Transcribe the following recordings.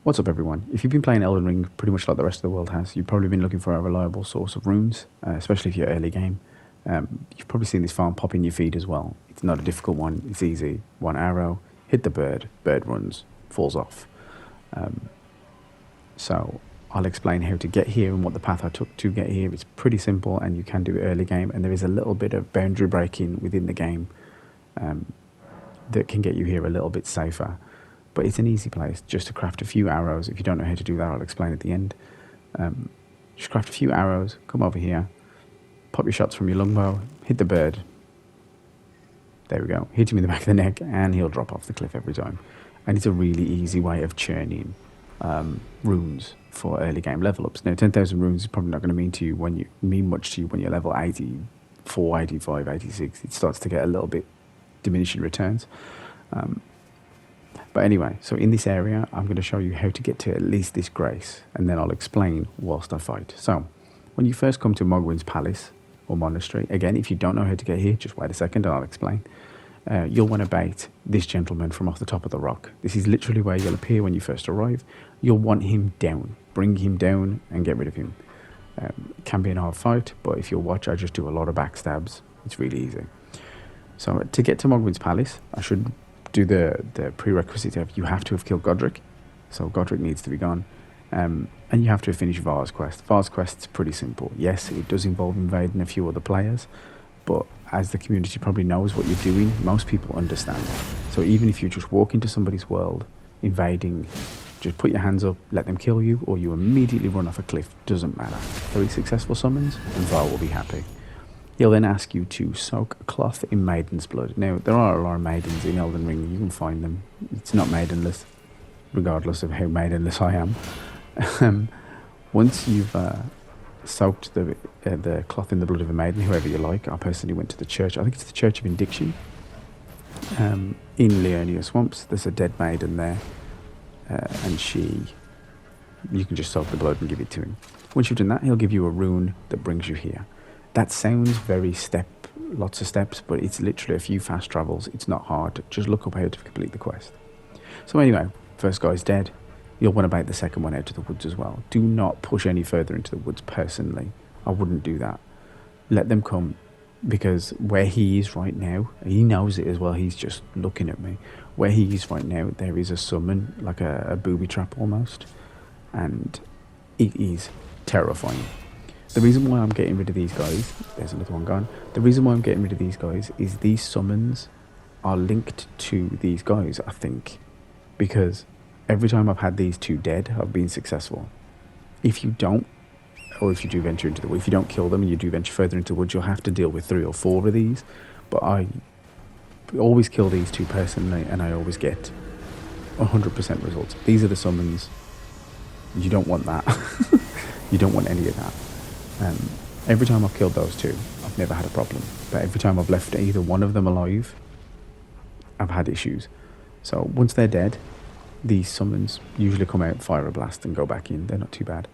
What's up everyone? If you've been playing Elden Ring pretty much like the rest of the world has, you've probably been looking for a reliable source of runes, especially if you're early game. You've probably seen this farm pop in your feed as well. It's not a difficult one, it's easy. One arrow, hit the bird runs, falls off. So I'll explain how to get here and what the path I took to get here. It's pretty simple and you can do it early game, and there is a little bit of boundary breaking within the game that can get you here a little bit safer. But it's an easy place just to craft a few arrows. If you don't know how to do that, I'll explain at the end. Just craft a few arrows, come over here, pop your shots from your longbow, hit the bird. There we go. Hit him in the back of the neck and he'll drop off the cliff every time. And it's a really easy way of churning runes for early game level ups. Now 10,000 runes is probably not going to mean much to you when you're level 84, 85, 86. It starts to get a little bit diminishing returns. But anyway, so in this area, I'm going to show you how to get to at least this grace, and then I'll explain whilst I fight. So, when you first come to Mogwhyn's palace or monastery, again, if you don't know how to get here, just wait a second and I'll explain. You'll want to bait this gentleman from off the top of the rock. This is literally where you'll appear when you first arrive. You'll want him down. Bring him down and get rid of him. It can be a hard fight, but if you'll watch, I just do a lot of backstabs. It's really easy. So, to get to Mogwhyn's palace, I should do the prerequisite of you have to have killed Godrick, so Godrick needs to be gone, and you have to have finished Varres' quest. Varres' quest's pretty simple. Yes, it does involve invading a few other players, but as the community probably knows what you're doing, most people understand. So even if you just walk into somebody's world, invading, just put your hands up, let them kill you, or you immediately run off a cliff, doesn't matter. 3 successful summons, and Varres will be happy. He'll then ask you to soak a cloth in maiden's blood. Now, there are a lot of maidens in Elden Ring. You can find them. It's not maidenless, regardless of how maidenless I am. Once you've soaked the cloth in the blood of a maiden, whoever you like, I personally went to the church. I think it's the Church of Indiction. In Liurnia Swamps, there's a dead maiden there. And you can just soak the blood and give it to him. Once you've done that, he'll give you a rune that brings you here. That sounds very lots of steps, but it's literally a few fast travels. It's not hard. Just look up how to complete the quest. So anyway, first guy's dead. You'll want to bait the second one out to the woods as well. Do not push any further into the woods personally. I wouldn't do that. Let them come, because where he is right now, he knows it as well. He's just looking at me. Where he is right now, there is a summon, like a booby trap almost, and it is terrifying. The reason why I'm getting rid of these guys, there's another one gone. The reason why I'm getting rid of these guys is these summons are linked to these guys, I think. Because every time I've had these 2 dead, I've been successful. If you don't, or if you do venture into the woods, if you don't kill them and you do venture further into the woods, you'll have to deal with 3 or 4 of these. But I always kill these 2 personally, and I always get 100% results. These are the summons. You don't want that. You don't want any of that. Every time I've killed those 2, I've never had a problem. But every time I've left either one of them alive, I've had issues. So once they're dead, these summons usually come out, fire a blast, and go back in. They're not too bad.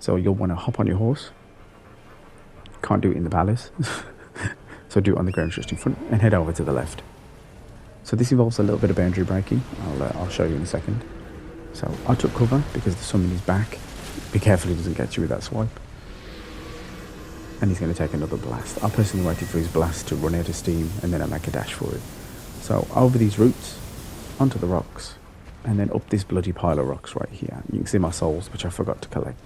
So you'll want to hop on your horse. Can't do it in the palace. So do it on the ground just in front and head over to the left. So this involves a little bit of boundary breaking. I'll show you in a second. So I took cover because the summon is back. Be careful he doesn't get you with that swipe. And he's going to take another blast. I personally waited for his blast to run out of steam, and then I make a dash for it. So over these roots, onto the rocks, and then up this bloody pile of rocks right here. You can see my souls, which I forgot to collect.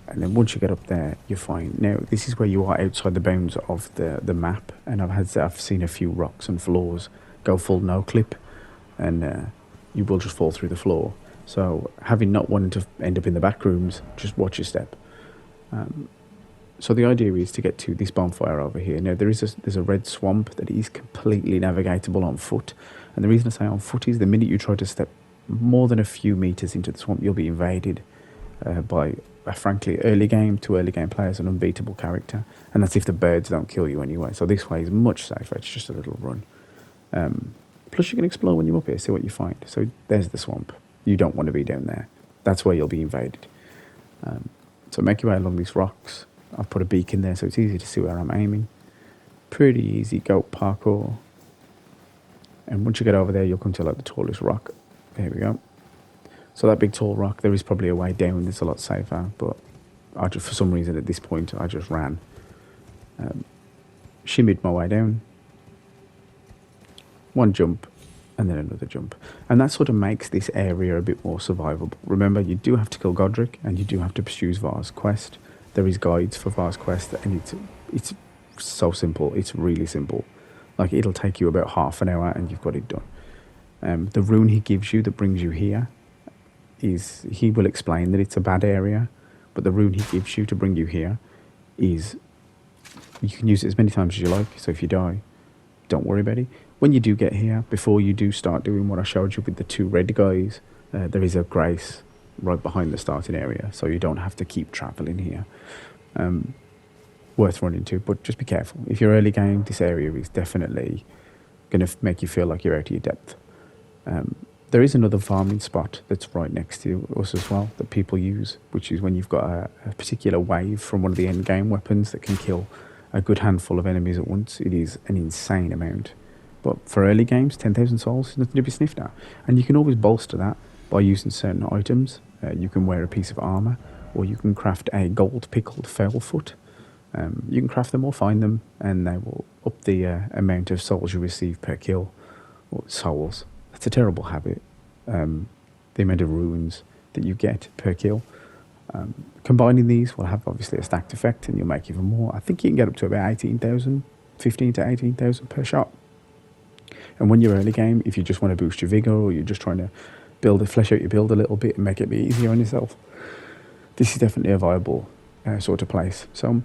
And then once you get up there, you're fine. Now, this is where you are outside the bounds of the map, and I've seen a few rocks and floors go full no-clip, and you will just fall through the floor. So, having not wanted to end up in the back rooms, just watch your step. So the idea is to get to this bonfire over here. Now there's a red swamp that is completely navigatable on foot, and the reason I say on foot is the minute you try to step more than a few meters into the swamp, you'll be invaded by a frankly early game players, an unbeatable character, and that's if the birds don't kill you anyway. So this way is much safer. It's just a little run. Plus you can explore when you're up here, see what you find. So there's the swamp. You don't want to be down there. That's where you'll be invaded. So make your way along these rocks. I've put a beacon there so it's easy to see where I'm aiming. Pretty easy goat parkour. And once you get over there, you'll come to like the tallest rock. There we go. So that big tall rock, there is probably a way down that's a lot safer, but I just, for some reason at this point, I just ran. Shimmied my way down. One jump, and then another jump. And that sort of makes this area a bit more survivable. Remember, you do have to kill Godrick, and you do have to pursue Varres' quest. There is guides for Varres' quest, and it's so simple. It's really simple. Like, it'll take you about half an hour, and you've got it done. The rune he gives you that brings you here is, he will explain that it's a bad area, but the rune he gives you to bring you here is, you can use it as many times as you like. So if you die, don't worry about it. When you do get here, before you do start doing what I showed you with the 2 red guys, there is a grace right behind the starting area, so you don't have to keep travelling here. Worth running to, but just be careful. If you're early game, this area is definitely going to make you feel like you're out of your depth. There is another farming spot that's right next to us as well that people use, which is when you've got a particular wave from one of the end game weapons that can kill a good handful of enemies at once. It is an insane amount. But for early games, 10,000 souls is nothing to be sniffed at. And you can always bolster that by using certain items. You can wear a piece of armour, or you can craft a gold pickled fowl foot. You can craft them or find them, and they will up the amount of souls you receive per kill. Or souls. That's a terrible habit. The amount of runes that you get per kill. Combining these will have obviously a stacked effect, and you'll make even more. I think you can get up to about 18,000, 15 to 18,000 per shot. And when you're early game, if you just want to boost your vigor, or you're just trying to flesh out your build a little bit and make it a bit easier on yourself, this is definitely a viable sort of place. So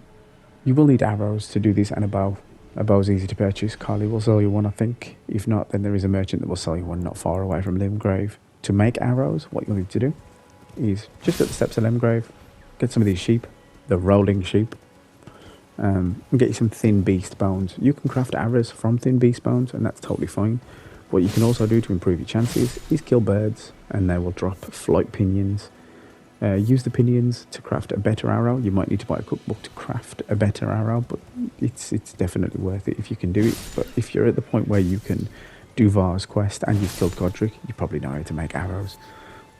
you will need arrows to do this, and a bow. A bow's easy to purchase. Carly will sell you one, I think. If not, then there is a merchant that will sell you one not far away from Limgrave. To make arrows, what you'll need to do is just at the steps of Limgrave, get some of these sheep, the rolling sheep, and get you some thin beast bones. You can craft arrows from thin beast bones, and that's totally fine. What you can also do to improve your chances is kill birds, and they will drop flight pinions. Use the pinions to craft a better arrow. You might need to buy a cookbook to craft a better arrow, but it's definitely worth it if you can do it. But if you're at the point where you can do Varres' quest and you've killed Godrick, you probably know how to make arrows.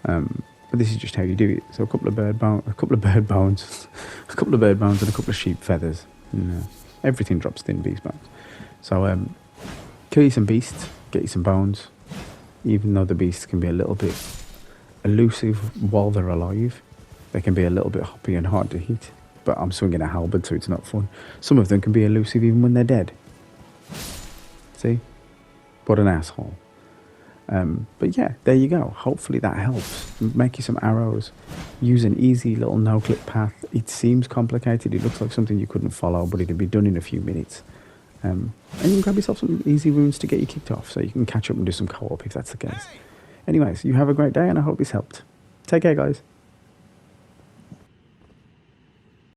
But this is just how you do it. So a couple of bird bones, a couple of sheep feathers. And, everything drops thin beast bones. So kill you some beasts, get you some bones. Even though the beasts can be a little bit elusive while they're alive, they can be a little bit hoppy and hard to hit. But I'm swinging a halberd, so it's not fun. Some of them can be elusive even when they're dead. See? What an asshole. But yeah, there you go. Hopefully that helps. Make you some arrows. Use an easy little no-clip path. It seems complicated. It looks like something you couldn't follow, but it'll be done in a few minutes. And you can grab yourself some easy runes to get you kicked off, so you can catch up and do some co-op if that's the case. Anyways, you have a great day, and I hope this helped. Take care, guys.